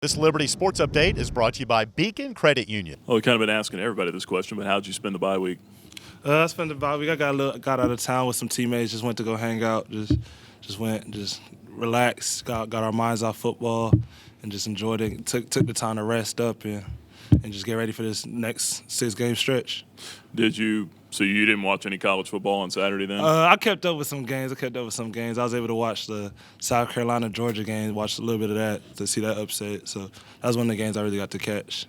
This Liberty Sports Update is brought to you by Beacon Credit Union. Well, we've kind of been asking everybody this question, but how'd you spend the bye week? I spent the bye week. I got out of town with some teammates. Just went to go hang out. Just relaxed. Got our minds off football, and just enjoyed it. Took the time to rest up and just get ready for this next 6-game stretch. So you didn't watch any college football on Saturday then? I kept up with some games. I was able to watch the South Carolina-Georgia game, watched a little bit of that to see that upset. So that was one of the games I really got to catch.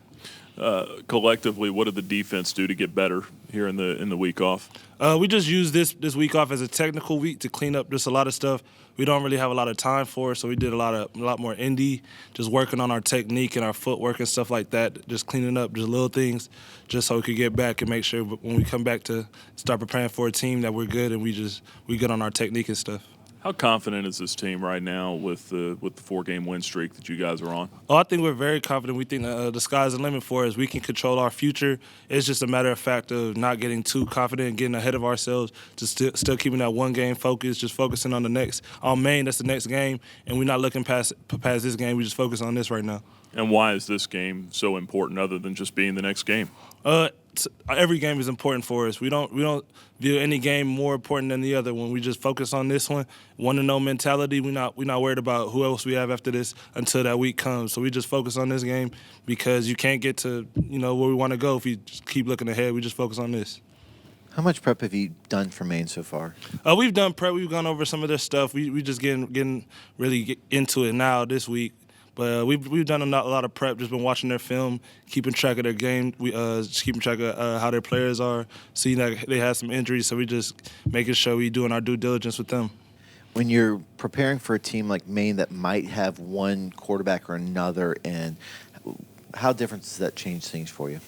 Collectively, what did the defense do to get better here in the week off? We just used this week off as a technical week to clean up just a lot of stuff we don't really have a lot of time for. So we did a lot more indie, just working on our technique and our footwork and stuff like that, just cleaning up just little things, just so we could get back and make sure when we come back to start preparing for a team that we're good and we good on our technique and stuff. How confident is this team right now with the 4-game win streak that you guys are on? Oh, I think we're very confident. We think the sky's the limit for us. We can control our future. It's just a matter of fact of not getting too confident and getting ahead of ourselves, just still keeping that one game focus, just focusing on the next. On Maine, that's the next game, and we're not looking past this game. We just focus on this right now. And why is this game so important other than just being the next game? Every game is important for us. We don't view any game more important than the other. When we just focus on this one, 1-0 mentality, we're not worried about who else we have after this until that week comes. So we just focus on this game because you can't get to where we want to go if you just keep looking ahead. We just focus on this. How much prep have you done for Maine so far? We've done prep. We've gone over some of their stuff. We just getting really into it now this week. But we've done a lot of prep, just been watching their film, keeping track of their game, just keeping track of how their players are, seeing that they had some injuries, so we just making sure we doing our due diligence with them. When you're preparing for a team like Maine that might have one quarterback or another, and how different does that change things for you?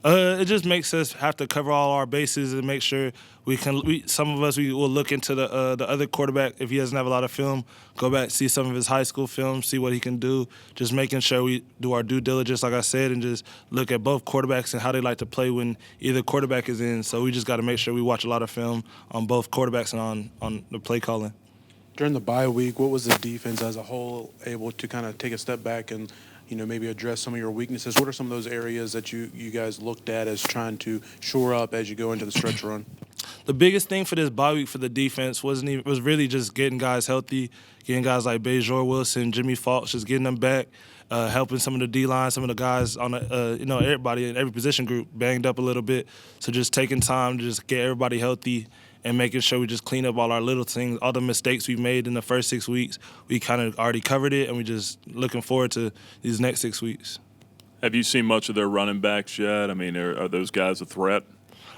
It just makes us have to cover all our bases and make sure we can. Some of us we will look into the other quarterback if he doesn't have a lot of film. Go back, see some of his high school film, see what he can do. Just making sure we do our due diligence, like I said, and just look at both quarterbacks and how they like to play when either quarterback is in. So we just got to make sure we watch a lot of film on both quarterbacks and on the play calling. During the bye week, what was the defense as a whole able to kind of take a step back and maybe address some of your weaknesses? What are some of those areas that you guys looked at as trying to shore up as you go into the stretch run? The biggest thing for this bye week for the defense was really just getting guys healthy, getting guys like Bajor Wilson, Jimmy Faulks, just getting them back, helping some of the D-line, some of the guys on the, everybody in every position group banged up a little bit. So just taking time to just get everybody healthy and making sure we just clean up all our little things, all the mistakes we made in the first 6 weeks. We kind of already covered it, and we just looking forward to these next 6 weeks. Have you seen much of their running backs yet? I mean, are those guys a threat?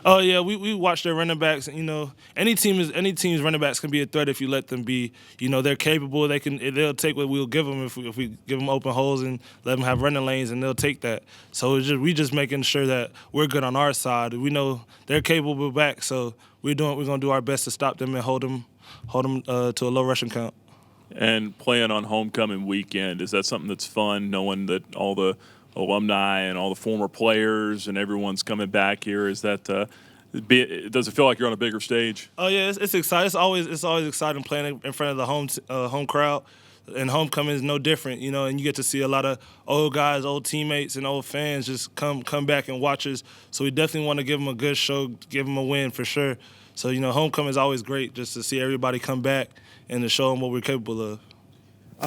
Oh yeah, we watch their running backs. Any team's running backs can be a threat if you let them be. They're capable. They'll take what we'll give them if we give them open holes and let them have running lanes, and they'll take that. So we just making sure that we're good on our side. We know they're capable back, so we're gonna do our best to stop them and hold them to a low rushing count. And playing on homecoming weekend, is that something that's fun, knowing that all the alumni and all the former players and everyone's coming back here? Is that does it feel like you're on a bigger stage? Oh yeah, it's exciting. It's always exciting playing in front of the home crowd, and homecoming is no different. And you get to see a lot of old guys, old teammates, and old fans just come back and watch us. So we definitely want to give them a good show, give them a win for sure. So homecoming is always great, just to see everybody come back and to show them what we're capable of.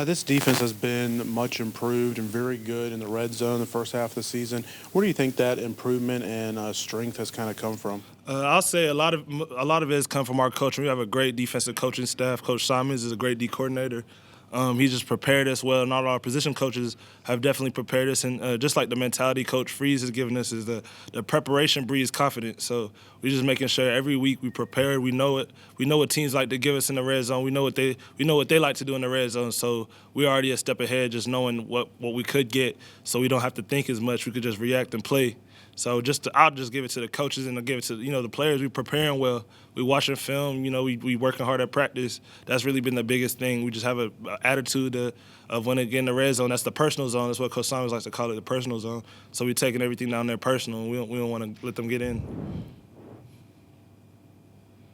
This defense has been much improved and very good in the red zone the first half of the season. Where do you think that improvement and strength has kind of come from? I'll say a lot of it has come from our coaching. We have a great defensive coaching staff. Coach Simons is a great D coordinator. He just prepared us well, and all our position coaches have definitely prepared us. And just like the mentality Coach Freeze has given us, is the preparation breeds confidence. So we're just making sure every week we prepare. We know it. We know what teams like to give us in the red zone. We know what they like to do in the red zone. So we're already a step ahead, just knowing what we could get. So we don't have to think as much. We could just react and play. So I'll just give it to the coaches and I'll give it to the players. We preparing well. We watching film. We working hard at practice. That's really been the biggest thing. We just have an attitude of when they get in the red zone. That's the personal zone. That's what Coach Simons likes to call it, the personal zone. So we're taking everything down there personal. We don't want to let them get in.